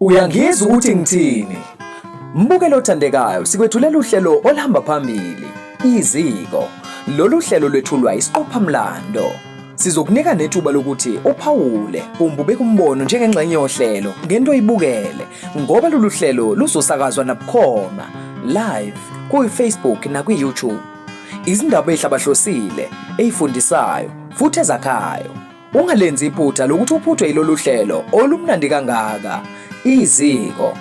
Uyangizwa ukuthi ngithini? Mbukelo othandekayo, sikwethulela uhlelo olihamba phambili, Iziko. Lolu hlelo lwethulwa isiqophamlando. Sizokunika nethuba lokuthi uphawule umbube kumbono njengengxenye yohlelo ngento oyibukele, ngoba lolu hlelo luzosakazwa nabukhoma live ku-Facebook na ku-YouTube. Izindaba ezihlabahlosile, ezifundisayo futhi ezakhayo. Ungalenzi iphutha lokuthi uphuthwe yilolu hlelo olumnandi kangaka. Iziko.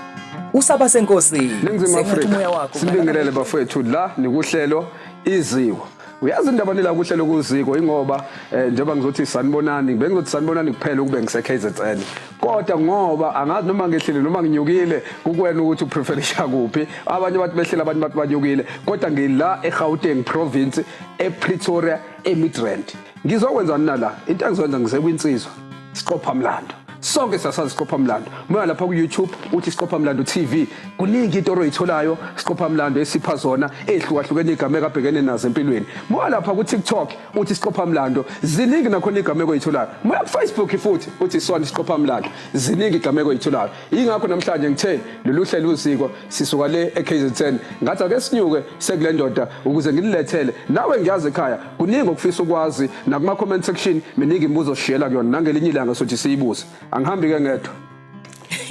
Usaba senkosini. Ningizimu Afrika. Sibingelele bafowethu la nikuhlelo Iziko. Uyazi indaba nila kuhlelo kuziko ingoba njengoba ngizothi sanibonani, bengizothi sanibonani kuphela ukube ngise KZN. Kodwa ngoba angazi noma ngehlile noma nginyukile kukwena ukuthi upreferisha kuphi. Abanye abantu behlela abanye abantu banyukile. Kodwa ngila eGauteng province ePretoria eMidrand. Ngizokwenzani nala? Into engizoyenza ngisekwinsizwa. Siqophamlando. Sonke sasazi Siqophamlando. Moya lapha ku YouTube uthi Siqophamlando TV. Kuningi into oyitholayo Siqophamlando esipha zona ehlukahlukene igameko abhekene nazo empilweni. Moya lapha ku TikTok uthi Siqophamlando. Ziningi nakhona igameko oyitholayo. Moya ku Facebook futhi uthi Swana Siqophamlando. Ziningi igameko oyitholayo. Ingakho namhlanje ngithe lolu hlelo uziko sisuka le eKZN. Ngathi ake sinyuke sekule ndoda ukuze ngililethele. Nawe ngiyazi ekhaya kuningi okufisa ukwazi na kuma comment section miningi imibuzo share kuyona nangelinye ilanga sothi siyibuze. Angihambi ke ngedwa.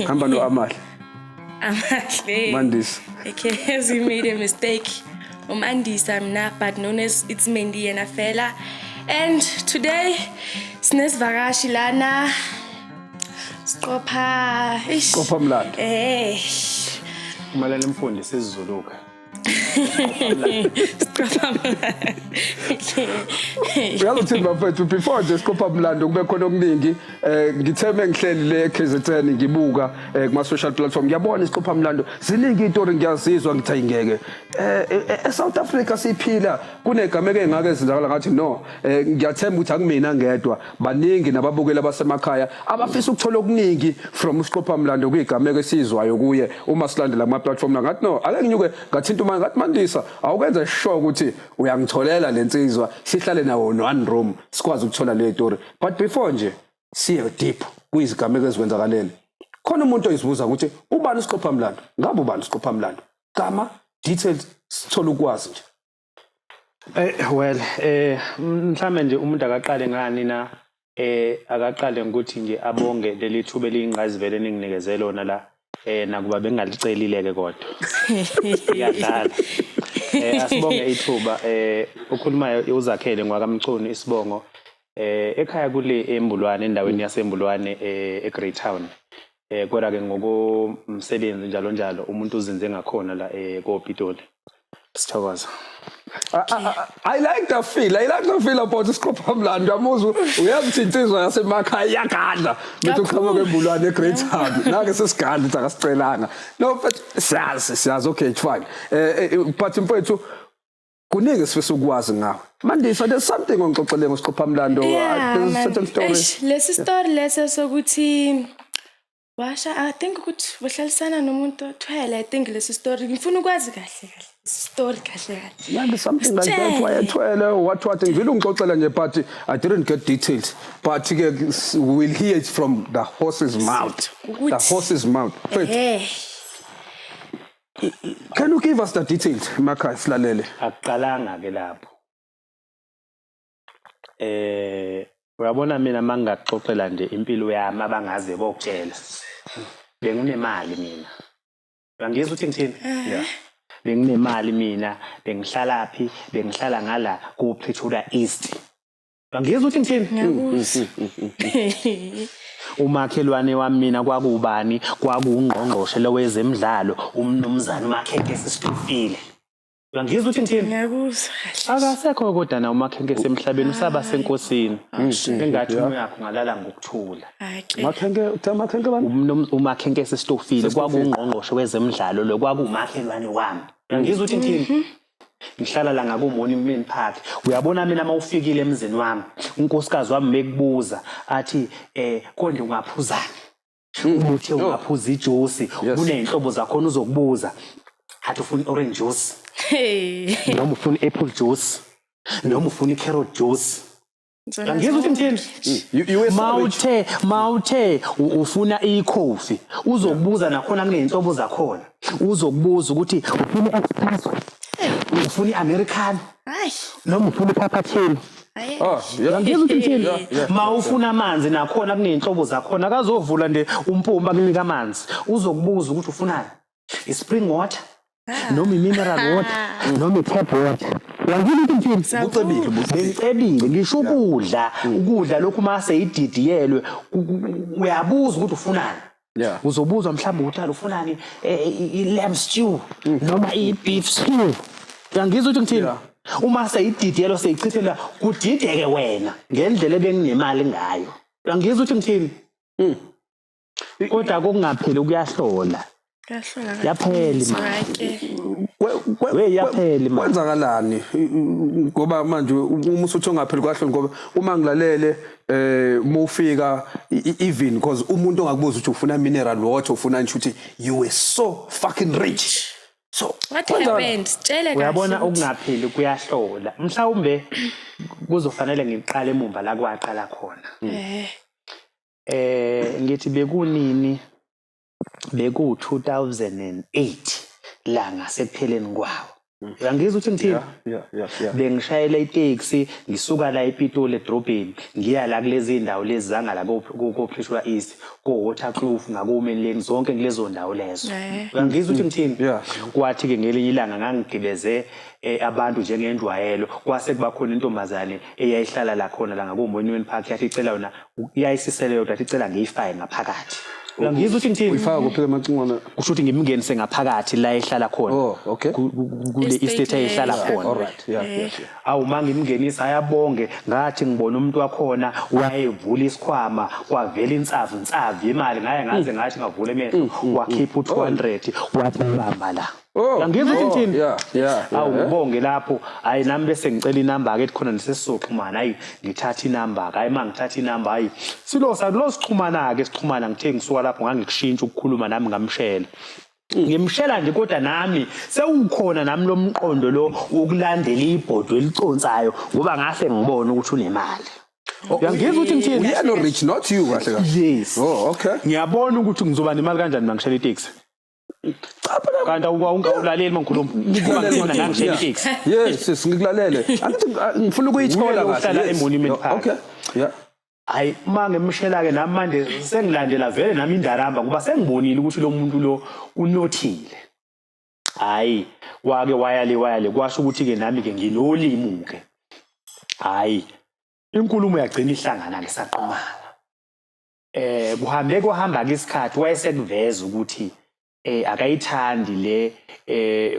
Hamba no Amahle. Amahle. Mandisa. Okay, as you made a mistake. Mandisa mina, but known as it's Mendi and Afela. And today, sinesivakashi lana. Siqophamlando. Umalala Mfundisi isiZuluka. Uyazi bafethu before nje Siqophamlando kube khona okuningi ngitheme ngihleli le KZN ngibuka kuma social platform ngiyabona Siqophamlando ziningi izinto ngiyazizwa ngithi ayingeke eSouth Africa siphila kunegameko engake ezenzakala ngathi no ngiyathemba ukuthi akumina ngedwa baningi nababukeli abasemakhaya abafisa ukuthola okuningi from Siqophamlando kuyigameko esizwayo kuye uma silandela ama platform ngathi no ake nginyuke ngathinta uma ngathi Mandisa awukwenza sure ukuthi uyangitholela lensizwa sihlale nawo one room sikwazi ukuthola le story but before nje siye deep kuyizigameko ezikwenzakalele khona umuntu oyizibuza ukuthi ubani Siqophamlando ngabe ubani Siqophamlando gama details sithola ukwazi nje well mhlawumbe nje umuntu akaqale ngani na akaqale ngokuthi nje abonge leli thuba eliyingqayizivele ninginikeze lona la nakuba bengalicelile ke kodwa iyadala asibonge ithuba ukhulumayo uzakhele ngwakamchunu isibongo ekhaya kule eMbulwane endaweni yaseMbulwane eGreat Town kodwa ke ngokomsebenzi njalo njalo umuntu uzinze ngakhona la koPitoli sithokoza. I like that feel about Siqophamlando amuzwe uyazi insizwa yasemakhaya iyagadla bethi uqhamuka eMbulwane eGreat Town nake sesiganda ukuthi akasicelanga no but siyazi okay it's fine but mfowethu kuningi sifisa ukwazi ngawe Mandisa there's something ongixoxele ngoSiqophamlando there's a certain story lesi story leso sokuthi washa I think ukuthi uhlalisana nomuntu othwele I think lesi story ngifuna ukwazi kahle story kahle. Maybe something like that wayethwele what ngivile ungixoxela nje but I didn't get details but we'll hear it from the horse's mouth. The horse's mouth. Can you give us the details Makhaya silalele? Akuqalanga ke lapho. Uyabona mina mangaxoxela nje impilo yami abangaze bokutshela. Benginemali mina. Uyangizwa ukuthi ngithini? Yeah. Benginemali mina, bengihlala phi, bengihlala ngala ku Pretoria East. Uyangizwa ukuthi ngithini? Ngiyakuzwa. Umakhelwane wami mina kwakubani? Kwakungqongqoshe lowezemidlalo, umnumzana uMakhenkesi Stofile. Uyangizwa ukuthi ngithini? Ngiyakuzwa. Akasekho kodwa na uMakhenkesi emhlabeni usaba senkosini. Engathi uyakho ngalala ngokuthula. Makhenke bani? uMakhenkesi Stofile kwakungqongqoshe wezemidlalo lo kwakumakhelwane wami. Uyangizwa ukuthi ngithini? Ngihlala la ngakuMonument Park. Uyabona mina mawufikile emzini wami, unkosikazi wami bekubuza athi konje ungaphuzani? Uthi ungaphuza ijuice, kuneyinhlobo zakhona uzokubuza. Athi ufuna orange juice. Noma ufuna apple juice. Noma ufuna carrot juice. Angizwa ukuthi ngithini? Mawuthe ufuna ikhofi uzokubuza nakhona kuneyinhlobo zakhona uzokubuza ukuthi ufuna espresso ufuna iAmerican noma ufuna iCappuccino. Angizwa ukuthi ngithini? Mawufuna amanzi nakhona kuneyinhlobo zakhona akazovula nje umpompa kunika amanzi uzokubuza ukuthi ufunani ispring water noma imineral water noma itap water. Angizwa ukuthi ngicebile ngisho ukudla lokhu mase ididiyelwe uyabuza ukuthi ufunani. Uzobuzwa mhlawumbe ukuthi ufunani ilamb stew noma ibeef stew. Angizwa ukuthi ngithini? Uma seyididiyelwe seyichithela kudideke wena ngendlela ebenginemali ngayo. Angizwa ukuthi ngithini? Kodwa kokungapheli kuyahlola. Yapheli manje. Yapheli manje. Kwenzakalani ngoba manje uma usuthi ongapheli kwahloni ngoba uma ngilalele mufika even because umuntu ongakubuza ukuthi ufuna mineral water ufuna nje ukuthi you were so fucking rich. So what happened? Tshele kahle. Uyabona okungapheli kuyahlola. Mhlawumbe kuzofanele ngiqale emumva la kwaqala khona. Ngithi bekunini beku 2008 la ngasekupheleni kwawo. Uyangizwa ukuthi ngithini? Bengishayela itaxi ngisuka la ePitoli edrobheni ngiya la kulezi indawo lezi zanga la ko Pretoria East ko Waterkloof ngakuMenleng zonke kulezo ndawo lezo. Uyangizwa ukuthi ngithini? Kwathi ke ngelinye ilanga ngangigibeze abantu njengendwayelo kwase kuba khona intombazane eyayihlala la khona la ngakuMonument Park yathi icela yona iyayisisele yodwa yathi icela ngiyifaye ngaphakathi. Uyangizwa ukuthi ngithini? Uyifaka kuphi emacingwana? Kusho ukuthi ngimngenise ngaphakathi la ehlala khona. Okay. Kule estate ehlala khona. Alright. Yeah. Awu mangimngenisa ayabonge ngathi ngibona umuntu wakhona wayevula isikhwama kwavela insavu imali ngaze ngathi ngavula emehlo wakhipha u200 wathi bamba la. Angizwa ukuthi ngithini? Yeah. Awu ngibonge lapho hayi nami bese ngicela inamba ke khona nesesizoxhumana hayi ngithatha inamba hayi mangithatha inamba hayi lo sixhumana ke sixhumana ngithe ngisuka lapho ngangikushintsha ukukhuluma nami ngamshela ngimshela nje kodwa nami sewukhona nami lo mqondo lo wokulandela ibhodwe eliconsayo ngoba ngase ngibona ukuthi unemali. Uyangizwa ukuthi ngithini? Uyena no rich not you kahle kahle. Yes. Okay. Ngiyabona ukuthi ngizoba nemali kanjani mangishela itaxi. Kanti awungalaleli mangikhuluma ngoba ngifuna ngangishela itaxi. Yes, ngikulalele. Angithi ngifuna ukuyithola kahle. Uhlala eMonument Park. Okay. Yeah. Hayi mangimshela ke nami manje sengilandela vele nami indaramba ngoba sengibonile ukuthi lo muntu lo unothile. Hayi wake wayale kwasho ukuthi ke nami ke nginolimu ke. Hayi inkulumo yagcina ihlangana ngesaqhumana. Kuhamba ke isikhathi wayesekuveza ukuthi akayithandi le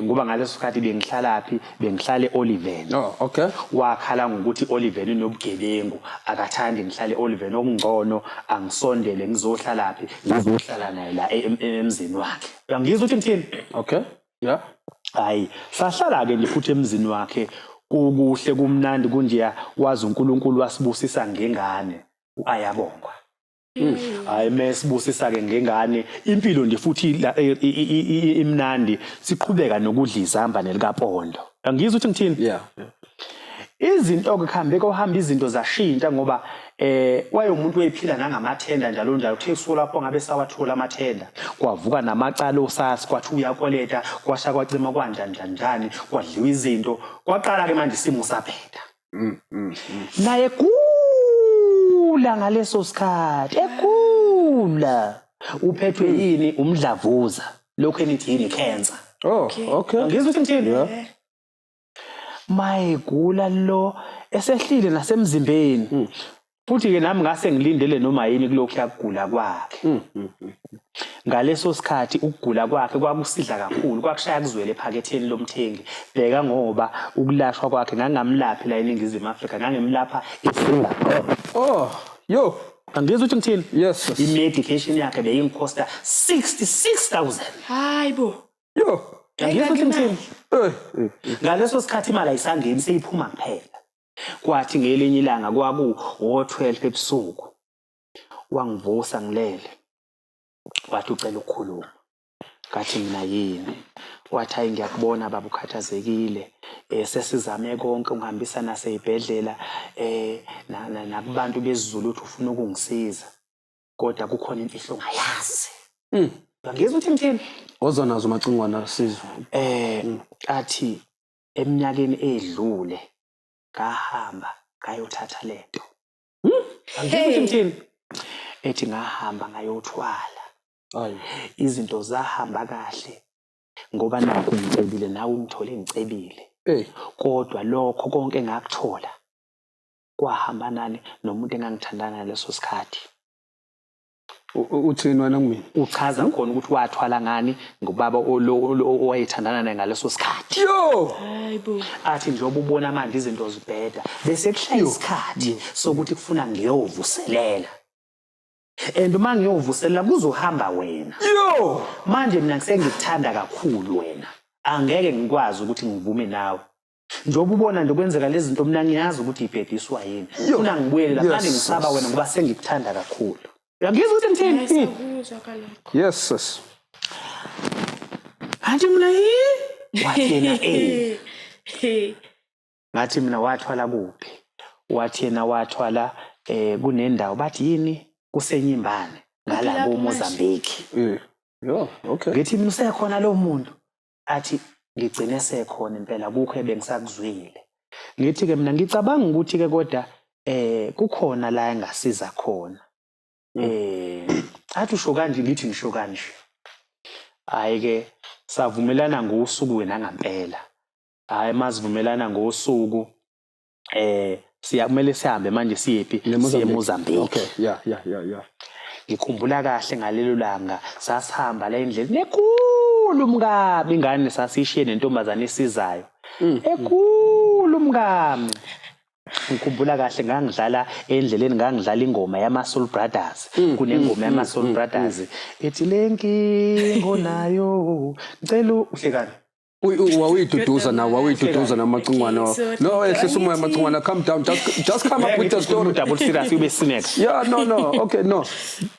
ngoba ngaleso sikhathi bengihlala eOliven. Okay. Wakhala ngokuthi Oliven unobugebengu akathandi ngihlale eOliven okungcono angisondele ngizohlala ngizohlala naye la emzini wakhe. Uyangizwa ukuthi ngithini? Okay. Yeah. Hayi sahlala ke nje futhi emzini wakhe kuhle kumnandi kunjeya wazi uNkulunkulu wasibusisa ngengane ayabongwa. Hayi mesibusisa ke ngengane impilo nje futhi imnandi siqhubeka nokudla izamba nelikaPondo. Angizwa ukuthi ngithini? Yeah. Izinto ke kuhamba izinto zashintsha ngoba wayemuntu oyiphila nangamathenda njalo uthe kusuka lapho ngabe sawathola amathenda kwavuka namacala osasi kwathi uyakoleta kwasha kwacima kwanjani kwadliwa izinto kwaqala ke manje isimo saphetha. Naye kula ngaleso sikhathi ekula uphethwe yini umdlavuza lokho enithi yini cancer. Okay. Ngizwe ukuthi ngithini? Mayigula lo esehlile nasemzimbeni. Futhi ke nami ngase ngilindele noma yini kulokhu yakugula kwakhe. Ngaleso sikhathi ukugula kwakhe kwakusidla kakhulu kwakushaya kuzwele ephaketheni lomthengi. Bheka ngoba ukulashwa kwakhe ngangamlaphi la eNingizimu Afrika ngangimlapha eSingapore. Yo. Angizwa ukuthi ngithini? Yes. I-medication yakhe beyingikhosta 66,000. Hayibo. Yo. Angizwa ukuthi ngithini? Ngaleso sikhathi imali ayisangeni seyiphuma kuphela. Kwathi ngelinye ilanga kwaku 12 ebusuku. Wangivusa ngilele. Wathi ucela ukukhuluma. ngathi mina yini. Wathi hayi ngiyakubona baba ukhathazekile. Sesizame konke ungihambisa naseyibhedlela nakubantu bezizulu uthi ufuna ukungisiza. Kodwa kukhona imfihlo ongayazi. Ngizwe uthi ngithini? Oza nazo macingwana sizwe. Athi eminyakeni edlule ngahamba ngayothatha lento. Ngizwe uthi ngithini? Ethi ngahamba ngayothwala. Hayi. Izinto zahamba kahle ngoba nakho ngicebile nawe ungithole ngicebile. Kodwa lokho konke ngakuthola kwahamba nani nomuntu engangithandana ngaleso sikhathi. Uthini wena kumina? Uchaza khona ukuthi wathwala ngani ngubaba owayethandana naye ngaleso sikhathi. Yo! Hayibo. Athi njengoba ubona manje izinto zibheda bese kuhlaya isikhathi sokuthi kufuna ngiyovuselela. And uma ngiyovuselela kuzohamba wena. Yo! Manje mina ngisengikuthanda kakhulu wena. Angeke ngikwazi ukuthi ngivume nawe. Njengoba ubona nje kwenzeka lezi zinto mina ngiyazi ukuthi ibhediswa yini. Ufuna ngibuyele lapha ngisaba wena ngoba sengikuthanda kakhulu. Uyangizwa ukuthi ngithini? Yes sis. Athi mina wathi yena ngathi mina wathwala kuphi? Wathi yena wathwala kunendawo bathi yini kusenyimbane ngalabo Mozambique. Yo, okay. Ngithi mina usekhona lo muntu. Athi ngigcine sekhona impela kukho ebengisakuzwile. Ngithi ke mina ngicabanga ukuthi ke kodwa kukhona la engasiza khona. Athi usho kanje ngithi ngisho kanje. Hayi ke savumelana ngosuku wena ngempela. Hayi masivumelana ngosuku siyakumele sihambe manje siyephi siye Mozambique. Okay, yeah. Ngikhumbula kahle ngalelo langa sasihamba la endleleni enkulu mkabi ingane sasishiye nentombazane esizayo. Enkulu mkami. Ngikhumbula kahle ngangidlala endleleni ngangidlala ingoma yama Soul Brothers. Kunengoma yama Soul Brothers ethi lenkingo nayo ngicela uhlekani. Wawiduduza namacingwana. No, ehlisa umoya amacingwana. Calm down. Just come up with the story. Double serious ube sinex. Yeah, no. Okay, no.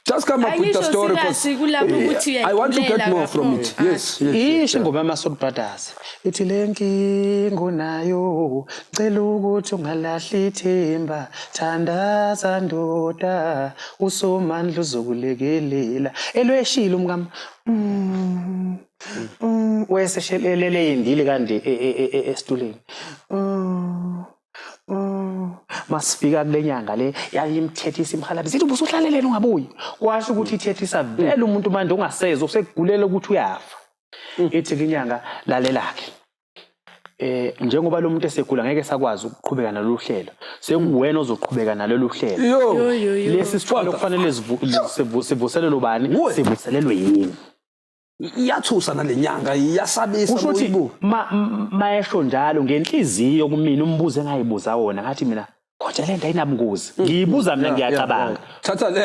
Just come up with the story because I want to get more from it. Yes. Isho ingoma yama Soul Brothers. Ethi lenkingo nayo ngicela ukuthi ungalahli ithemba thandaza ndoda usomandla uzokulekelela elweshilo mkami. Weseshelelele indile kanje esituleni. Masifika kulenyanga le yayimthethisa imhalabi sithi ubusuhlaleleni ungabuyi. Kwasho ukuthi ithethisa vele umuntu manje ungasezwe usekugulela ukuthi uyafa. Ethi inyanga lalelakhe. Njengoba lo muntu esegula ngeke sakwazi ukuqhubeka nalolu hlelo. Sekuwena ozoqhubeka nalolu hlelo. Lesi sicelo kufanele sivuselelwe bani? Sivuselelwe yini? Iyathusa nalenyanga iyasabisa ubuyibu mayesho njalo ngenhliziyo kumina umbuzo engayibuza wona ngathi mina kodwa lento ayinabungozi ngiyibuza mina ngiyacabanga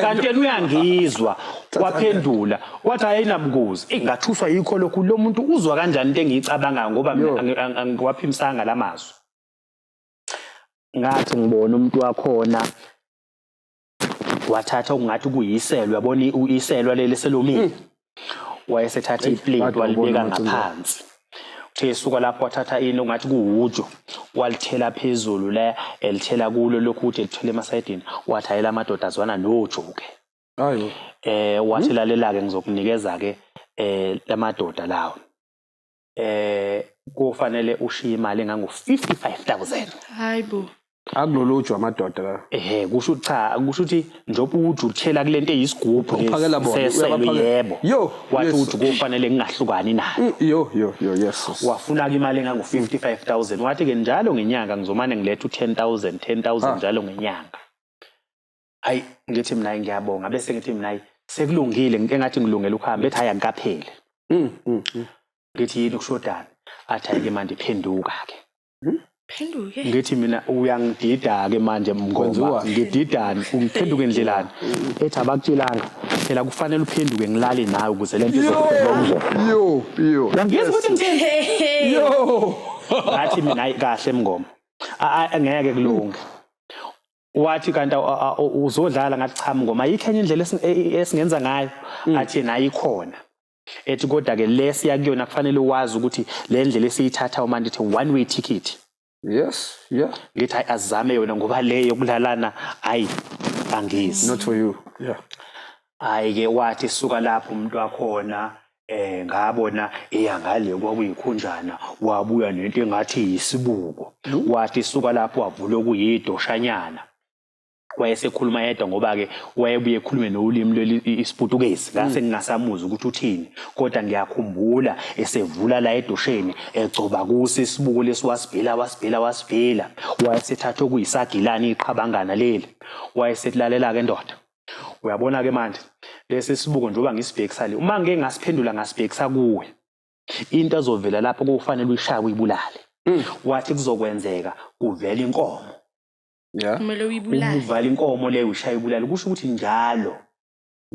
kanti yena uyangizwa waphendula wathi ayinabungozi ngathuswa yikho lokhu lo muntu uzwa kanjani into engiyicabanga ngoba mina angiwaphimisanga lamazwi ngathi ngibona umuntu wakhona wathatha ungathi kuyiselwa yabona uyiselwa leli selomini wayesethatha iplate walibeka ngaphansi uthe suka lapho wathatha ini ungathi kuwujo walithela phezulu la elithela kulo lokhu uthi elithele emasayidini wathayela amadoda azwana nojuke hayo wathi lalela ke ngizokunikeza ke lamadoda lawo kufanele ushiye imali engango 55,000 hayibo akuloluju amadoda la kusho cha kusho ukuthi njobe uju uthela kulento eyisigubhu uphakela bona yebo yo wathi uju kufanele ngingahlukani nayo yo yes wafuna imali engango 55,000 wathi ke njalo ngenyanga ngizomane ngiletha u10,000 njalo ngenyanga hayi ngithi mina ngiyabonga bese ngithi mina sekulungile engathi ngilungela ukuhamba ethi hayi angikaphele ngithi yini kushodana athi ayike manje phenduka ke phenduke ngithi mina uyangidida ke manje mngoma ngididani ungiphenduke endlelani ethi abakutshelanga phela kufanele uphenduke ngilale nawe ukuze lento izokuphela yo ngiyezwa ukuthi ngithini yo ngathi mina kahle mngoma angeke kulunge wathi kanti uzodlala ngathi cha mngoma ayikho enye indlela esingenza ngayo athi nayo ikhona ethi kodwa ke lesiya kuyona kufanele wazi ukuthi le ndlela esiyithatha uma ndithi one way ticket. Yes, yeah. Ngithi azame yona ngoba le yokulalana hayi angizi. Not for you. Yeah. Hayi ke wathi suka lapho umuntu wakhona ngabona eyangale kwakuyikhunjana wabuya nento engathi yisibuko. Wathi suka lapho wavula okuyidoshanyana. Wayesekhuluma yedwa ngoba ke wayebuye ekhulume nolimi lwesiPutukezi ngase ngingasamuzi ukuthi uthini kodwa ngiyakhumbula esevula la edosheni egcoba kusi isibuko lesiwasibhela wayesethatha okuyisagilani iqhabangana leli wayesetilalela ke ndoda. Uyabona ke manje lesi sibuko njoba ngisibhekisa le uma ngeke ngasiphendula ngasibhekisa kuwe into azovela lapho kufanele uyishaya uyibulale. Wathi kuzokwenzeka kuvela inkomo. Yeah. Kumele uyibulale. Uvala inkomo leyo ushaya ibulala kusho ukuthi njalo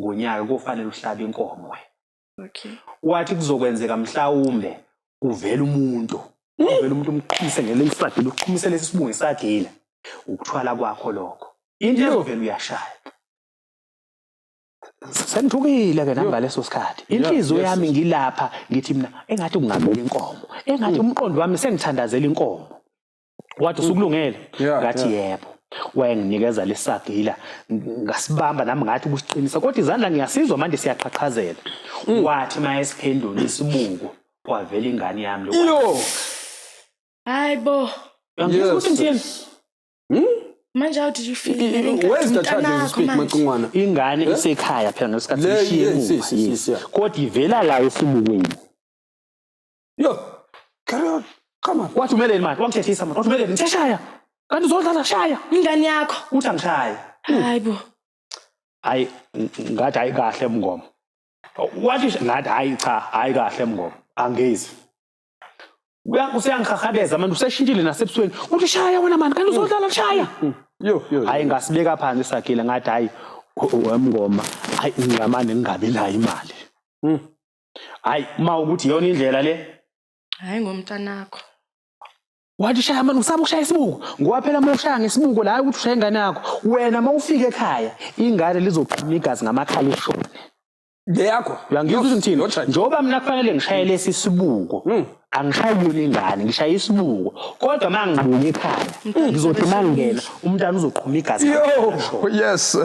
ngonyaka kufanele uhlabe inkomo wena. Okay. Wathi kuzokwenzeka mhlawumbe uvela umuntu umqhimise ngelesagila uqhimise lesi sibungu esagila ukuthwala kwakho lokho into ezovela uyashaya. Sengithukile ke nangaleso sikhathi inhliziyo yami ngilapha ngithi mina engathi kungavela inkomo engathi umqondo wami sengithandazela inkomo. Wathi usukulungele ngathi yebo wayenginikeza lesagila ngasibamba nami ngathi kusiqinisa kodwa izandla ngiyasizwa manje siyaqhaqhazela. Wathi mayesiphendula isibuko kwavela ingane yami Yo. Hayibo. Ngikuthi ngithini? Manje how did you feel? Where's the child to speak Macungwana? Ingane isekhaya phela ngesikhathi ishiye kodwa ivela la esibukweni. Yo. Carry on. Come on. Wathi umeleni manje wangithethisa manje. Wathi umeleni ngishaya. Kanti uzodlala shaya. Ingane yakho. Uthi angishaya. Hayibo. Hayi ngathi hayi kahle mngoma. Wathi ngathi hayi cha hayi kahle mngoma. Angezi. Usiyangihahadeza manje useshintshile nasebusweni. Uthi shaya wena manje kanti uzodlala shaya. Yo. Hayi ngasibeka phansi isagila ngathi hayi wemngoma hayi ngamane ngingabi nayo imali. Hayi uma ukuthi yona indlela le Hayi ngomntanakho. Wathi shaya manje usaba ukushaya isibuko ngoba phela uma ushaya ngesibuko la ukuthi ushaya ingane yakho wena uma ufika ekhaya ingane lizoqhuma igazi ngamakhala eshone. Yakho. Uyangizwa ukuthi ngithini? Njoba mina kufanele ngishaye lesi sibuko angishayi yona ingane ngishaya isibuko kodwa mangibuye ekhaya ngizothi mangena umntana uzoqhuma igazi. Yes.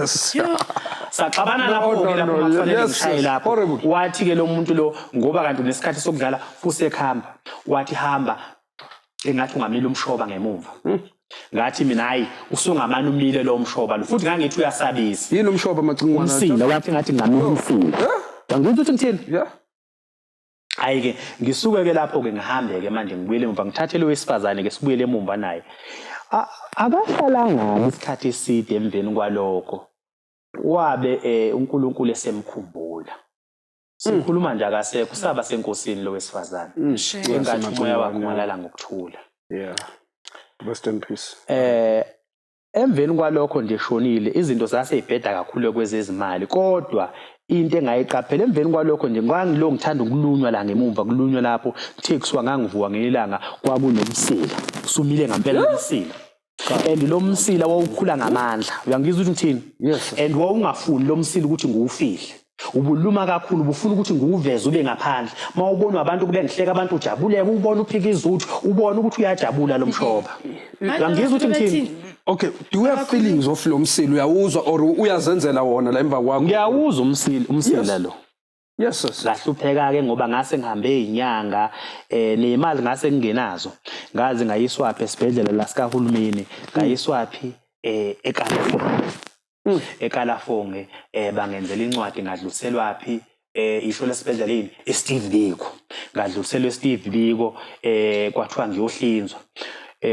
Saxabana lapho ke lapho kufanele ngishaye lapho. Wathi ke lo muntu lo ngoba kanti nesikhathi sokudlala fusekhamba wathi hamba engathi ungamile umshoba ngemuva. Ngathi mina hayi usungamana umile lo mshoba lo futhi ngangithi uyasabisa. Yini umshoba Macungwana? Umsila wathi ngathi ngamile umsila. Ngizwe ukuthi ngithini? Yeah. Hayi ke ngisuke ke lapho ke ngihambe ke manje ngibuyele emva ngithathele wesifazane ke sibuyele emumva naye. Akahlalanga isikhathi eside emveni kwalokho. Wabe uNkulunkulu esemkhumbula. Sikhuluma nje akasekho saba senkosini lo wesifazane. Engathi umoya wakhe umalala ngokuthula. Yeah. Rest in peace. Emveni kwalokho ndishonile izinto zaseyibheda kakhulu kwezezimali kodwa into engayiqaphela emveni kwalokho nje ngangilo ngithanda ukulunywa la ngemumva kulunywa lapho kuthe ngangivuka ngelilanga kwakunomsila usumile ngempela umsila and lo msila wawukhula ngamandla uyangizwa ukuthi ngithini and wawungafuni lo msila ukuthi ngiwufihle ubuluma kakhulu ubufuna ukuthi ngiwuveze ube ngaphandle mawubona abantu kube ngihleka abantu ujabuleke ubona uphika izuthu ubona ukuthi uyajabula lo mshoba uyangizwa ukuthi ngithini. Okay, do you have feelings of lo msila uyawuzwa or uyazenzela wona la emva kwakho? Ngiyawuzwa umsila lo. Yes sis. Lahlupheka ke ngoba ngase ngihambe izinyanga nemali ngase ngingenazo. Ngaze ngayiswaphi esibhedlela la sikahulumeni, ngayiswaphi eKalafong. eKalafong bangenzela incwadi ngadluliselwaphi isho lesibhedlela eSteve Biko. Ngadluliselwa eSteve Biko kwathiwa ngiyohlinzwa.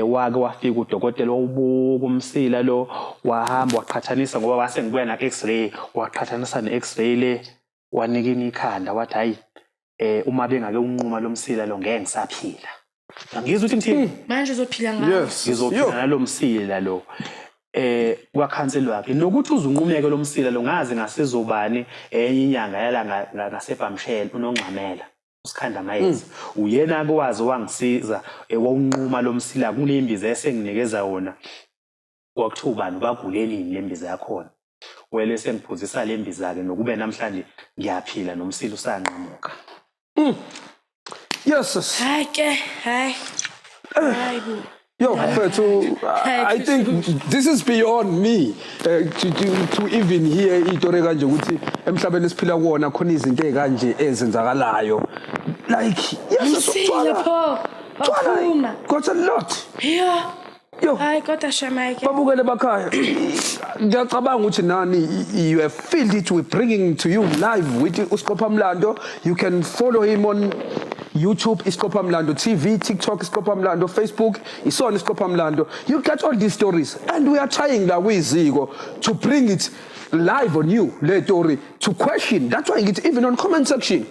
Wake wafika udokotela wawubuka umsila lo wahamba waqhathanisa ngoba wase ngibuya na x-ray waqhathanisa ne-x-ray le wanika ikhanda wathi hayi uma bengake unquma lo msila lo ngeke ngisaphila. Ngizwe ukuthi ngithini Manje uzophila ngayo. Yes. Ngizophila nalo msila lo kwakhanseli wakhe nokuthi uzunqumeke lo msila lo ngaze ngasizobani enye inyanga yala ngaseBhamshela uNongxamela usikhanda mayezi uyena ke wazi wangisiza wawunquma lo msila kunembiza esenginikeza wona kwakuthiwa ubani bagulelini lembiza yakhona wele sengiphuzisa lembiza ke nokube namhlanje ngiyaphila nomsilo usanqamuka. Yes, sis. Hayi bo. Yo, Mfethu, I think this is beyond me to even hear itori kanje ukuthi emhlabeni esiphila kuwona khona izinto ezikanje ezenzakalayo. Like, yes, got a lot. Yeah. Yo. Hayi kodwa Shamake. Babukele bakhaya. Ngiyacabanga ukuthi nani you have filled it with bringing to you live with uSiqopha Mlando. You can follow him on YouTube, Isikopha Mlando TV, TikTok, Isikopha Mlando, Facebook, Isona Isikopha Mlando. You get all these stories. And we are trying la with Zigo to bring it live on you, le story, to question. That's why it's even on comment section.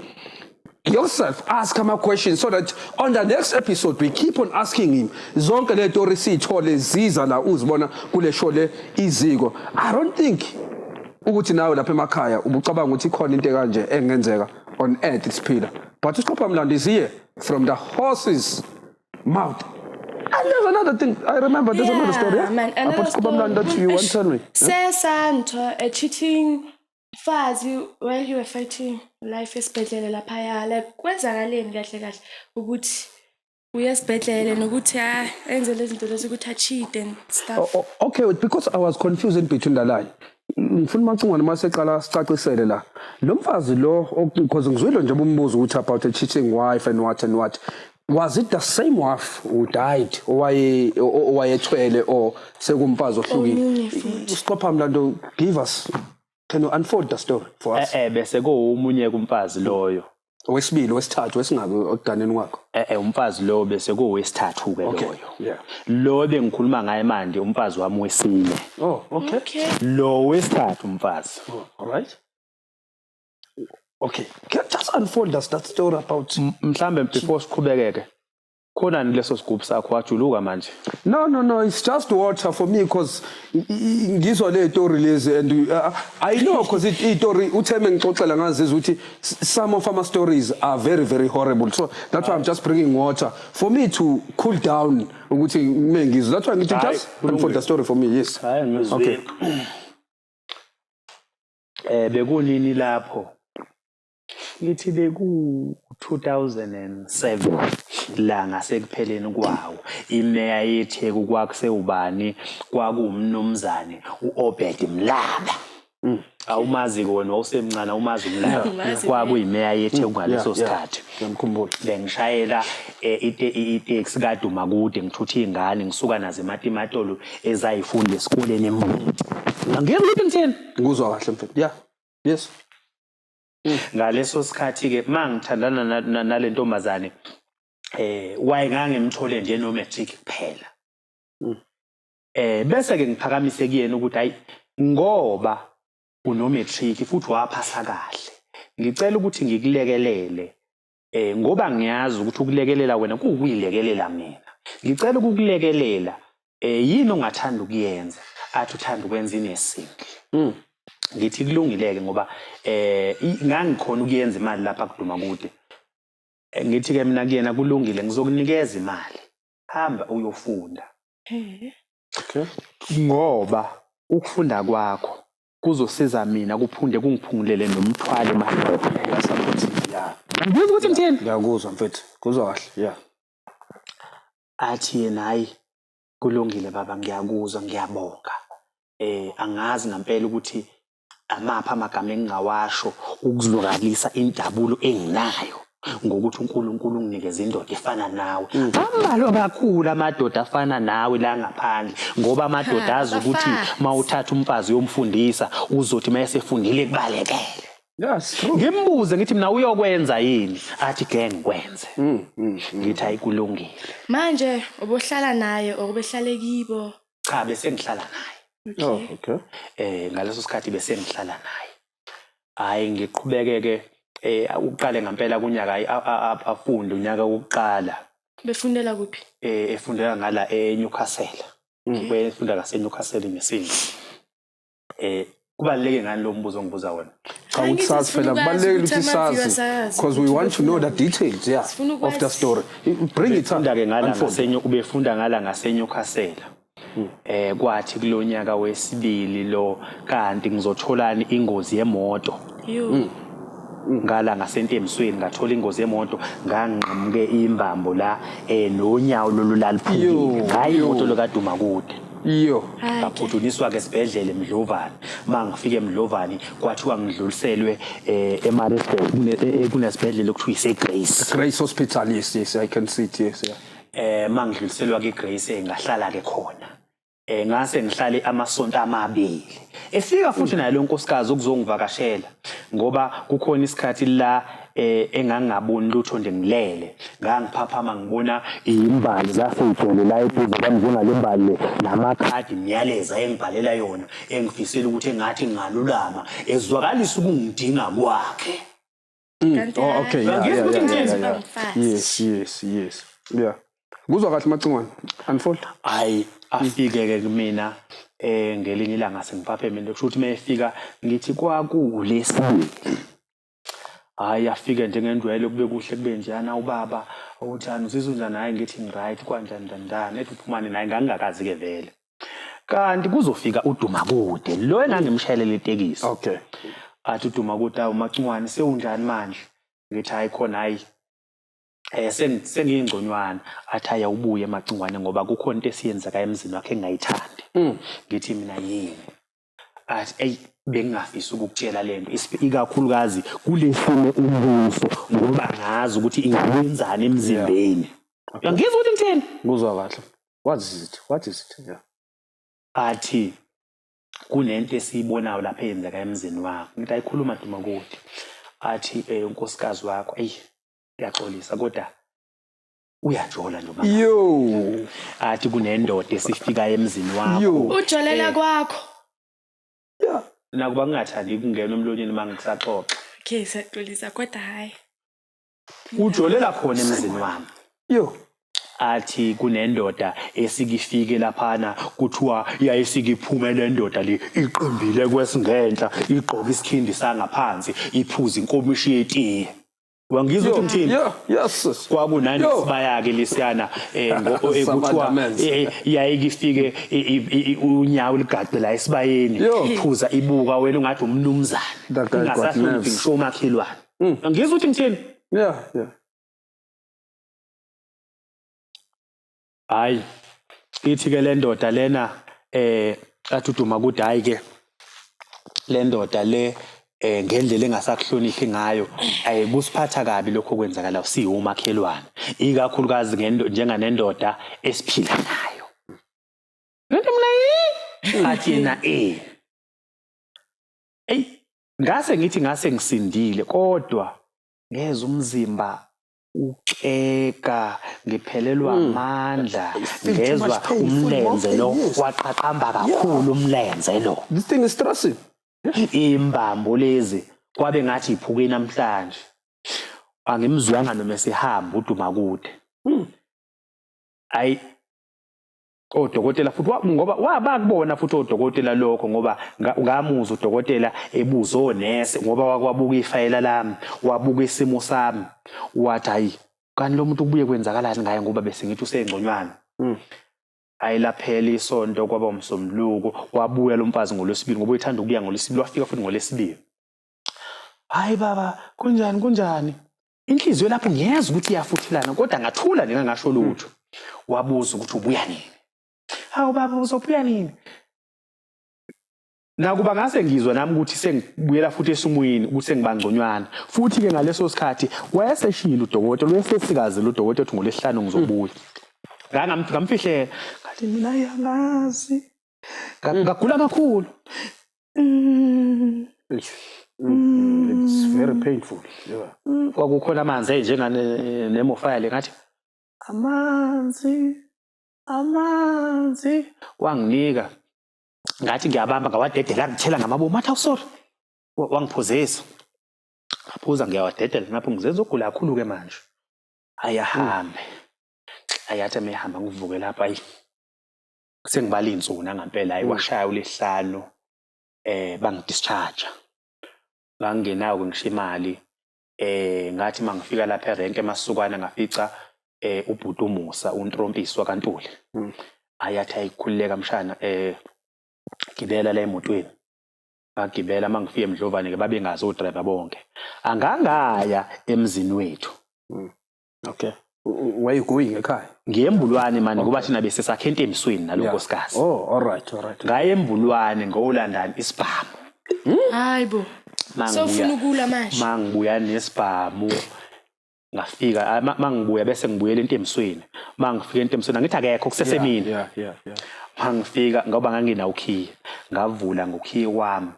Yourself, ask him a question so that on the next episode, we keep on asking him. Zonke le story sithole ziza la uzibona kule show le iZigo. I don't think ukuthi nawe lapha emakhaya ubucabanga ukuthi ikhona into kanje engenzeka on earth isiphila. But uSiqopha Mlando is here from the horse's mouth. And there's another thing. I remember there's another story. Yeah? Man, About Usiqopha Mlando that you want to tell me. Sesanto a cheating Fazi while you were fighting life esibhedlela lapha like kwenzakaleni kahle ukuthi uye esibhedlela nokuthi enze lezi zinto lezi ukuthi cheat and stuff. Okay, because I was confused in between the line. Ngifuna macingwane maseqala sicacisele la. Lo mfazi lo because ngizwile nje umbuzo ukuthi about a cheating wife and what. Was it the same wife who died owayethwele or sekumfazi ohlukile? Usiqopha Mlando, give us. Can you unfold the story for us? Bese kuumunye kumfazi loyo. Wesibili, wesithathu, wesingabe okuganeni kwakho. Umfazi lo bese kuwesithathu ke loyo. Yeah. Lo bengikhuluma ngaye manje umfazi wami wesine. Oh, okay. Lo wesithathu umfazi. All right. Okay. Can you just unfold us that story about Mhlambe before siqhubekeke. Khona nileso sigubhu sakho wajuluka manje. No, it's just water for me because ngizwa le story lezi and I know because it story utheme ngixoxela ngazizwe ukuthi some of our stories are very very horrible, so that's why I'm just bringing water for me to cool down ukuthi ngizwe. That's why ngithi just unfold the story for me. Yes. Hayi ngizwe. Okay. Bekunini lapho ngithi beku 2007 la ngasekupheleni kwawo imeya yeTheku kwakusewubani kwakuumnumzane uObed Mlaba. Awumazi wena wawusemncane umazi Mlaba kwakuyimeya yeTheku ngaleso sikhathi. Ngiyamkhumbula. Bengishayela itaxi kaDuma kude ngithutha izingane ngisuka nazo eMatimatolo ezayifunda esikoleni eMuti. Ngiyeke ukuthi ngithini? Nguzwa kahle mfethu. Yeah. Yes. Ngaleso sikhathi ke mangithandana nale ntombazane wayengangimthole nje no matric kuphela. Bese ke ngiphakamise kuyena ukuthi hayi ngoba uno matric futhi waphasa kahle. Ngicela ukuthi ngikulekelele ngoba ngiyazi ukuthi ukulekelela wena kuyilekelela mina. Ngicela ukukulekelela yini ongathanda ukuyenza athi uthanda ukwenza inesingle. Ngithi kulungileke ngoba ngangikhona ukuyenza imali lapha kuDuma kude. Ngithi ke mina kuyena kulungile ngizokunikeza imali. Hamba uyofunda. Okay. Ngoba ukufunda kwakho kuzosiza mina kuphunde kungiphungulele nomthwalo emadolo. Ngizwe ukuthi ngithini? Ngiyakuzwa mfethu. Kuzwa kahle. Yeah. Athi yena hayi kulungile baba ngiyakuzwa ngiyabonga. Angazi ngempela ukuthi amapha amagama engingawasho ukuzlokalisa indabulo enginayo ngokuthi uNkulunkulu unginikeze indoda efana nawe. Amalo kakhulu amadoda afana nawe la ngaphandle ngoba amadoda azi ukuthi mawuthatha umfazi uyomfundisa uzothi mayesefundile kubalekele. Yes. Ngimbuze ngithi mina uyokwenza yini athi ke ngikwenze. Ngithi ayikulungile. Manje ubohlala naye okubehlale kibo? Cha bese ngihlala naye. Oh, okay. Ngaleso sikhathi bese ngihlala naye. Hayi ngiqhubekeke uqale ngempela kunyaka afunde unyaka wokuqala. Befundela kuphi? Efundela ngala eNewcastle. Befunda ngase Newcastle ngesini. Kubaleke ngani lo mbuzo ngibuza wena? Cha utsazi phela kubaleke ukuthi sazi because we want to know the details of the story. Bring it up. Ufunda ke ngala ngasenyo ubefunda ngala ngaseNewcastle. kwathi kulonyaka wesibili lo kanti ngizotholani ingozi yemoto ngala ngasentemsweni ngathola ingozi yemoto nganqamuke imbambo la nonyawo lolulaliphukile hayi imoto lokaDumakude ngaphuthuniswa ke esibhedlela eMdlovane mangifike eMdlovane kwathiwa ngidluliselwe eMaritzburg kunesibhedlela okuthiwa iseGrace Grace Hospital, yes, I can see it, yes, yeah. Mangidluliselwa ke Grace ngahlala ke khona ngase ngihlale amasonto amabili efika futhi nayo lenkosikazi ukuzongivakashela ngoba kukhona isikhathi la engangaboni lutho ngilele ngangiphaphama ngibona imbali zaseyigcwele la eduze kwami njengale namakhadi myaleza engibhalela yona engifisela ukuthi engathi ngalulama ezwakalisa ukungidinga kwakhe. Oh, okay, yeah. Yes. Yeah. Kuzwa kahle Macingwane. Unfold. Hayi afike ke kumina ngelinye ilanga sengiphaphe kusho ukuthi mayefika ngithi kwakulesibili. Hayi afike njengendwele kube kuhle kube njana ubaba uthana usizwe njani hayi ngithi ngiright kwanjani ethi uphumane naye ngangakazi ke vele. Kanti kuzofika uDumakude lo engangimshayelela itekisi. Okay. Athi uDumakude awu Macingwane sewunjani manje? Ngithi hayi khona hayi sengiyingconywana athi ayawubuye Macingwane ngoba kukhona into esiyenza emzini wakhe engayithandi. Ngithi mina yini? Athi bengingafisa ukukutshela lento ikakhulukazi kulesimo umbuso ngoba ngazi ukuthi ingenzani emzimbeni. Uyangizwa ukuthi ngithini? Kuzwa kahle. What is it? Yeah. Athi kunento esiyibonayo lapha eyenzeka emzini wakho. Ngithi ayikhuluma Dumakude. Athi unkosikazi wakho uyaxolisa kodwa uyajola nje mama. Yo. Athi kunendoda esifika emzini wakho. Ujolela kwakho. Yeah. Nakuba ngingathandi ukungena emlonyeni mangisaxoxa. Okay, siyaxolisa kodwa hayi. Ujolela khona emzini wami. Yo. Athi kunendoda esikifike laphana kuthiwa yayisikiphume le ndoda le iqembile kwesingenhla igqoka isikhindi sangaphansi iphuza inkomishi yetiye. Wangizwa ukuthi ngithini? Yes. Kwakunani sibaya ke lesiyana ekuthiwa yayikifike unyawo ligade la esibayeni iphuza ibuka wena ungathi umnumzane. Ingasahluphi ngisho umakhelwane. Ngizwa ukuthi ngithini? Yeah. Hayi ithi ke le ndoda lena athi uDumakude hayi ke le ndoda le ngendlela engasakuhloniphi ngayo kusiphatha kabi lokho kwenzakala siwumakhelwane ikakhulukazi njenganendoda esiphila nayo. Lento mina athi yena ngase ngisindile kodwa ngeze umzimba ukeka ngiphelelwa amandla ngezwa umlenze lo waqaqamba kakhulu umlenze lo. This thing is stressing. Imbambo lezi kwabe ngathi iphuke namhlanje angimzwanga noma esihamba uDumakude. Hayi odokotela futhi ngoba wabakubona futhi odokotela lokho ngoba ngamuzwa udokotela ebuza onese ngoba wakwabuka ifayela lami wabuka isimo sami wathi hayi kanti lo muntu kubuye kwenzakalani ngaye ngoba bese ngithi usengconywana. Ayilaphela isonto kwaba umsombuluko wabuya lo mfazi ngolwesibili ngoba ethanda ukuya ngolwesibili wafika futhi ngolwesibili. Hayi baba kunjani inhliziyo lapho ngiyeza ukuthi iyafuthelana kodwa ngathula nina ngasho lutho. Wabuza ukuthi ubuya nini? Hawu baba uzobuya nini? Nakuba ngase ngizwa nami ukuthi sengibuyela futhi esimweni ukuthi sengibangconywana futhi ke ngaleso sikhathi wayeseshila udokotela wayesesikazi lo dokotela uthi ngolesihlanu ngizobuya. Ngamfihlela ngathi mina yangazi ngagula kakhulu. It's very painful. Yeah. Kwakukhona amanzi njengane nemofile ngathi amanzi wanginika ngathi ngiyabamba ngawadedela ngithela ngamabomu athi awusori wangiphuzisa ngaphuza ngiyawadedela ngapho ngizenza ukugula kakhulu ke manje ayahambe ayathi mehamba ngivuke lapha sengibala insuku nangempela ayiwashaya uLesihlanu bangidischarge ngangenawo ngisho imali ngathi mangifika lapha erenke emasukwana ngafica ubhuti uMusa uNtrompisi waKaNtuli ayathi ayikhululeka mshana gibela la emotweni ngagibela mangifika eMdlovane ke babengazi odriver bonke angangaya emzini wethu. Okay. Where you going ekhaya? Ngiyembulwane manje ngoba thina bese sakhe entembisweni nalonkosikazi. Oh, all right. Ngaye embulwane ngolandani isibhamu. Hayibo. Sofuna ukula manje. Mangibuya nesibhamu ngafika mangibuya bese ngibuyela entembisweni. Mangifika entembisweni ngithi akekho kusesemini. Yeah. Mangifika ngoba ngangina ukhiye. Ngavula ngokhiye wami.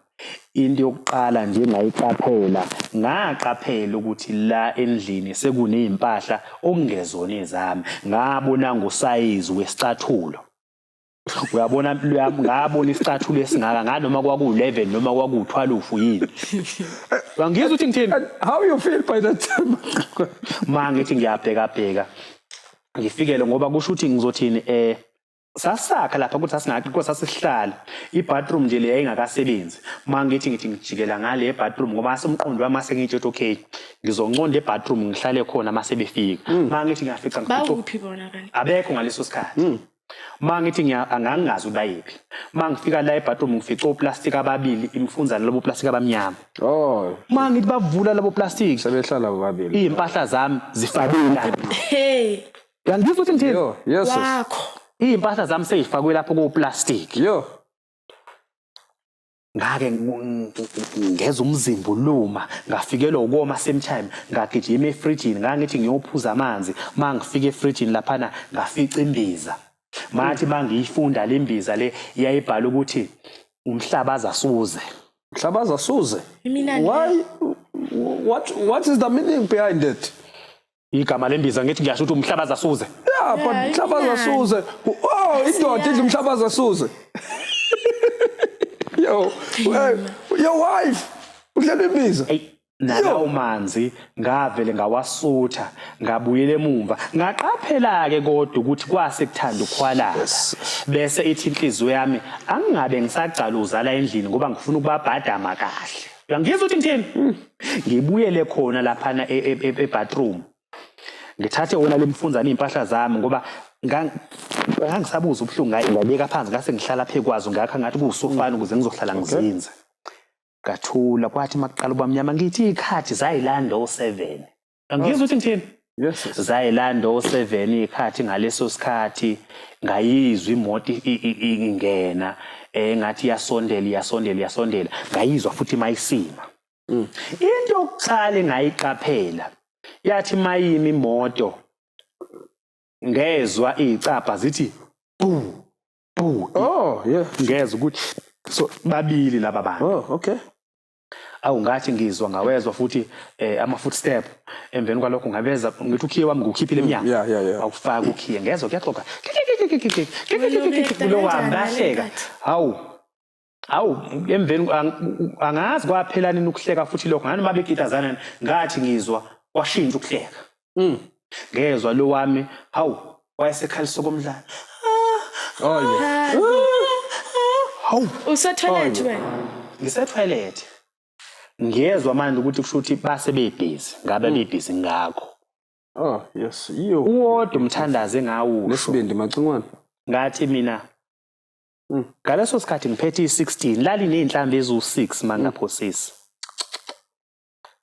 Into yokuqala nje ngayiqaphela ngaqaphela ukuthi la endlini sekunezimpahla okungezona ezami ngabona ngosayizi wesicathulo uyabona ngabona isicathulo esingaka nganoma kwaku11 noma kwaku12 yini ngangizwa ukuthi ngithini how you feel by that time mangithi ngiyabheka ngifikele ngoba kusho ukuthi ngizothini sasakha lapha ukuthi asingakho inkosi sasihlala ibathroom nje le yayingakasebenzi mangithi ngijikela ngale bathroom ngoba asemqondo wami mase ngitsho okay ngizonqonda ebathroom ngihlale khona mase befika mangithi ngiyafica bawuphi bona kanti abekho ngaleso sikhathi mangithi angangazi ubayiphi mangifika la ebathroom ngifica oplastic ababili imfunzana labo plastic abamnyama mangithi bavula labo plastic sebehlala bobabili impahla zami zifakile hey ngizwe ukuthi ngithini yes wakho impahla zami seyifakwe lapho ku plastic ngake ngeza umzimba uluma ngafikelwa ukoma same time ngagijima efridgini ngangithi ngiyophuza amanzi mangifika efridgini laphana ngafica imbiza mathi mangiyifunda lembiza le iyayibhala ukuthi umhlabaza suze why what is the meaning behind it igama lembiza ngithi ngiyasho ukuthi umhlabaza suze but umhlabaza suze indoda idla umhlabaza suze your wife udlela imbiza nalawo manzi ngavele ngawasutha ngabuyela emumva ngaqaphela ke kodwa ukuthi kwase kuthanda ukhwalaza bese ithi inhliziyo yami angingabe ngisagcaluza la endlini ngoba ngifuna ukubabhadama kahle uyangizwa ukuthi ngithini ngibuyele khona lapha ebathroom ngithathe wona lemfunzana impahla zami ngoba ngangisabuza ubhlungu ngayibeka phansi ngase ngihlala phekwazo ngakho ngathi kusofana ukuze ngizohlala ngizinze ngathula kwathi maqala ubamnyama ngithi ikhathi zayilanda o7 angizwa ukuthi ngithini zayilanda o7 ikhathi ngaleso sikhathi ngayizwa imoto ingena ngathi yasondela ngayizwa futhi mayisima into yokuqala ngayiqaphela yathi mayimi imoto ngezwa icapha zithi ngezwa ukuthi so babili laba bantu okay ngathi ngizwa ngawezwa futhi ama footstep emveni kwalokho ngabeza ngithi ukhiye wami ngukhiphile eminyango awufaka ukhiye ngezwa kuyaxoxa lo wangahleka emveni angazi kwaphelani ukuhleka futhi lokho ngani mabekitazana ngathi ngizwa washintsha ukuhleka ngezwa lo wami wayesekhalisa komdlalo usetoilet wena ngise-toilet ngiyezwa manje ukuthi kusho ukuthi base bebhizi ngabe bebhizi ngakho yes uwodwa umthandaze ngawusho lesibindi macingwane ngathi mina ngaleso sikhathi ngiphethe i16 lali nezinhlamvu ezu6 mangaphosisi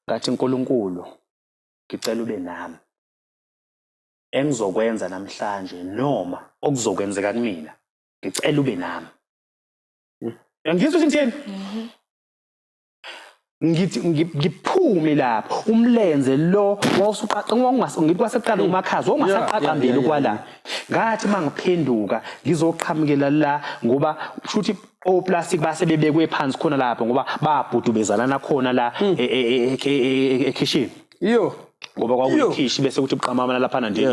ngathi uNkulunkulu ngicela ube nami engizokwenza namhlanje noma okuzokwenzeka kumina ngicela ube nami ngizwe ukuthi ngithini ngiphume lapho umlenze lo wawusuqaqa ngithi kwaseqala umakhazi ongasaqaqambeli kwala ngathi mangiphenduka ngizoqhamukela la ngoba futhi oplastic base bebekwe phansi khona lapho ngoba babhudubezalana khona la ekitchen ngoba kwakuyikhishi bese kuthi buqamama lapha nje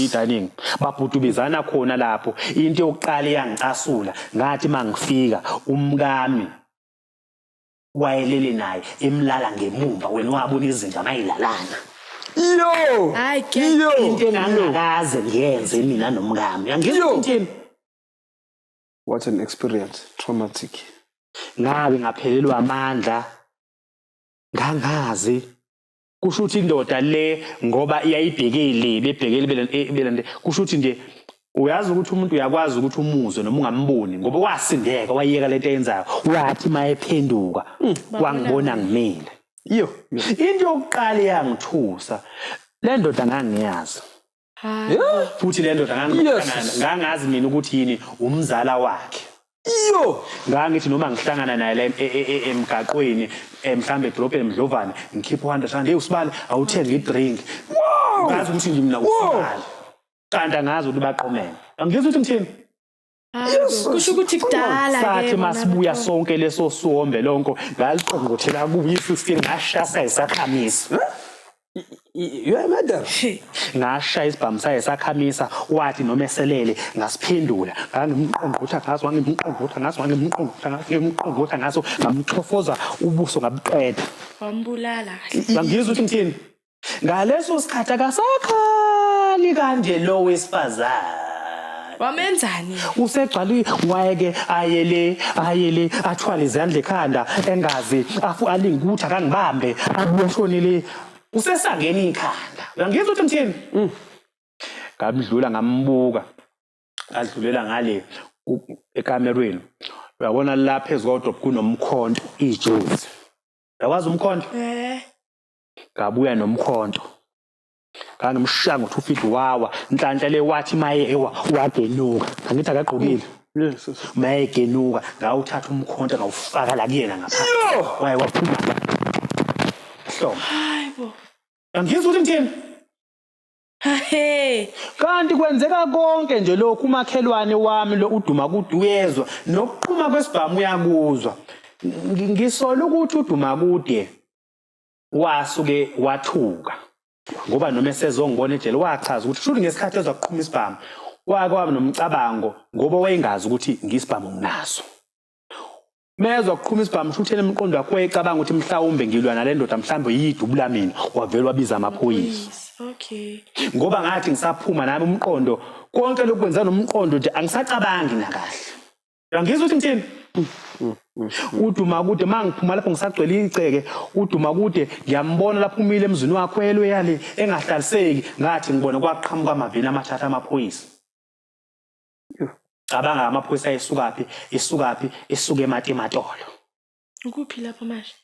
i-dining babhudubezana khona lapho into yokuqala eyangicasula ngathi mangifika umkami wayelele naye emlala ngemumva wena wabona izinto amayilalana hayi ke into engangakaze ngiyenze mina nomkami yangizwa ukuthi what an experience traumatic ngabe ngaphelelwa amandla ngangazi kusho ukuthi indoda le ngoba iyayibhekile bebhekele belande kusho ukuthi nje uyazi ukuthi umuntu uyakwazi ukuthi umuzwe noma ungamboni ngoba wasindeka wayeka lento eyenzayo wathi mayephenduka wangibona ngimile into yokuqala yangithusa le ndoda ngangiyazi futhi le ndoda ngangazi mina ukuthi yini umzala wakhe ngangithi noma ngihlangana naye la emgaqweni mhlambe edrobheni Mdlovane ngikhipha 100 rand usibale awuthenga idrink ngazi ukuthi nje mina usibale kanti angazi ukuthi baqomene angizwe ukuthi ngithini kusho ukuthi kudala sathi masibuya sonke leso sombe lonke ngaliqongothela kubuyisa skin ngashasa isakhamisa You are murder. Ngashaya isibhamu saye sakhamisa wathi noma eselele ngasiphendula ngangimqongqotha ngaso ngangimqongqotha ngaso ngamchofoza ubuso ngabuqeda wambulala ngangizwe ukuthi ngithini ngaleso sikhathi akasakhali kanje lo wesifazane wamenzani usegcwali wayeke ayele athwala izandla ekhanda engazi afu alingutha kangibambe abushonile usesangeni ikhanda uyangizwa ukuthi ngithini ngamdlula ngambuka adlulela ngale ekamerweni uyabona la phezulu kodwa kunomkhonto ijozi yakwazi umkhonto ngabuya nomkhonto ngangimshanga u2 feet wawa inhlanhla le wathi maye wagenuka angithi akagqokile mayegenuka ngawuthatha umkhonto ngawufaka la kuyena ngaphansi waye waphuma hloma hayibo angizwa ukuthi ngithini kanti kwenzeka konke nje lokhu umakhelwane wami lo uduma kude uyezwa nokuqhuma kwesibhamu uyakuzwa ngisola ukuthi uduma kude wasuke wathuka ngoba noma esezongibona ejele wachaza ukuthi shuthi ngesikhathi ezoqhuma isibhamu wake waba nomcabango ngoba wayengazi ukuthi ngisibhamu nginaso mezwa ukuqhuma isibhamu shuthi emqondo wakhe wayecabanga ukuthi mhlawumbe ngilwa nale ndoda mhlawumbe yidubula mina wavela wabiza amaphoyisa ngoba ngathi ngisaphuma nami umqondo konke lokwenza nomqondo nje angisacabangi nakahle uyangizwa ukuthi ngithini uduma kude mangiphuma lapho ngisagcwele iceke uduma kude ngiyambona lapho umile emzini wakhe welwe yale engahlaliseki ngathi ngibona kwaqhamuka amavini amathatha amaphoyisa cabanga amaphoyisa isukaphi isuke eMatimatolo ukuphi lapho manje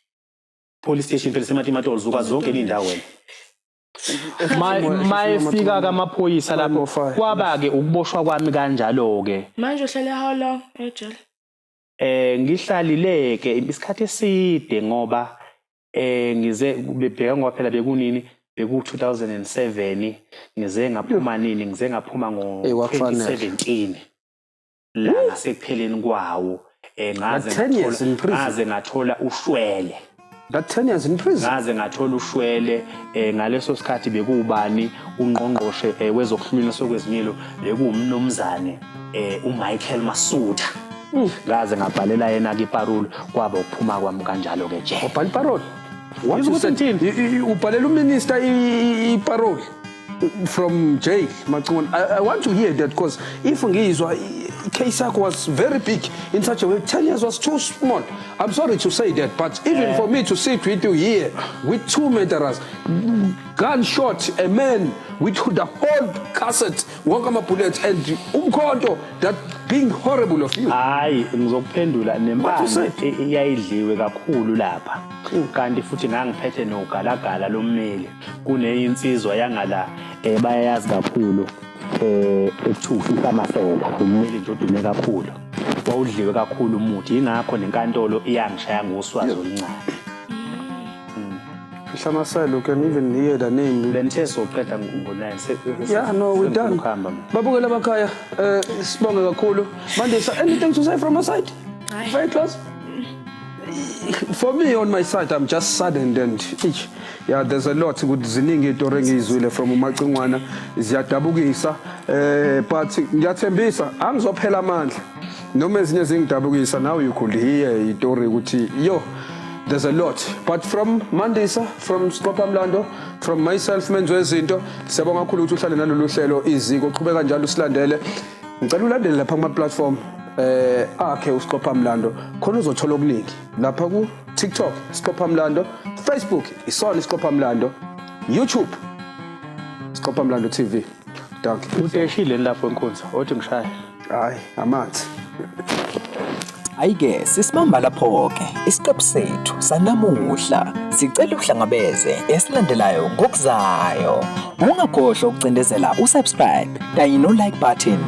police station phela eMatimatolo zuka zonke indawo wena mayefika kamaphoyisa lapho kwaba-ke ukuboshwa kwami kanjalo ke manje uhlale how long ejele ngihlalileke isikhathi eside ngoba ngize bebheka ngoba phela bekunini beku 2007 ngize ngaphuma ngo 2017 la ngasekupheleni kwawo ngaze ngathola ushwele that 10 years in prison ngaze ngathola ushwele ngaleso sikhathi bekubani ungqongqoshe wezokuhlunywa sokwezinyelo bekuwumnumzane uMichael Masutha ngaze ngabhalela yena ke iparole kwaba ukuphuma kwami kanjalo ke nje ubhala iparole what you said ubhalela uminister iparole from jail Macungwane. I want to hear that because if ngizwa case was very big in such a way 10 years was too small. I'm sorry to say that, but even for me to sit with you here with two murderers, gunshot, a man with the whole cassette, Wakama bullets and umkhonto, that being horrible of you. Hayi ngizokuphendula nempande iyayidliwe kakhulu lapha. Kanti futhi ngangiphethe nogalagala lommeli kuneinsizwa yangala bayayazi kakhulu ethufi kaMasela ummeli nje odume kakhulu wawudliwe kakhulu umuthi ingakho nenkantolo iyangishaya ngoswazi oluncane Masela, you can even hear the name benthe soqeda ngo9 yeah no we done babukela bakhaya sibonge kakhulu Mandisa anything to say from your side very close for me on my side I'm just saddened and yeah there's a lot ukuthi ziningi into engizwile from uMacungwana ziyadabukisa but ngiyathembisa angizophela amandla noma ezinye zingidabukisa now you could hear istory ukuthi yo there's a lot but from Mandisa from Scopa Mlando from myself Menzwezinto siyabonga kakhulu ukuthi uhlale nalolu hlelo iziko uqhubeka njalo usilandele ngicela ulandele lapha kuma platform akhe uScopa Mlando khona uzothola okuningi lapha ku TikTok Scopa Mlando Facebook isona Scopa Mlando YouTube Scopa Mlando TV Dankie. Udeshile lapho enkunza, othi ngishaya. Hayi, amanzi. Ayike sisimamba lapho-ke isiqephu sethu sanamuhla sicela uhlangabeze esilandelayo ngokuzayo. Ungakhohlwa ukucindezela usubscribe kanye no-like button.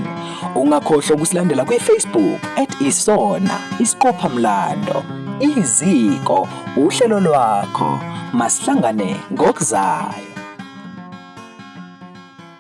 Ungakhohlwa ukusilandela kwi-Facebook @isona isiqophamlando. Iziko uhlelo lwakho, masihlangane ngokuzayo.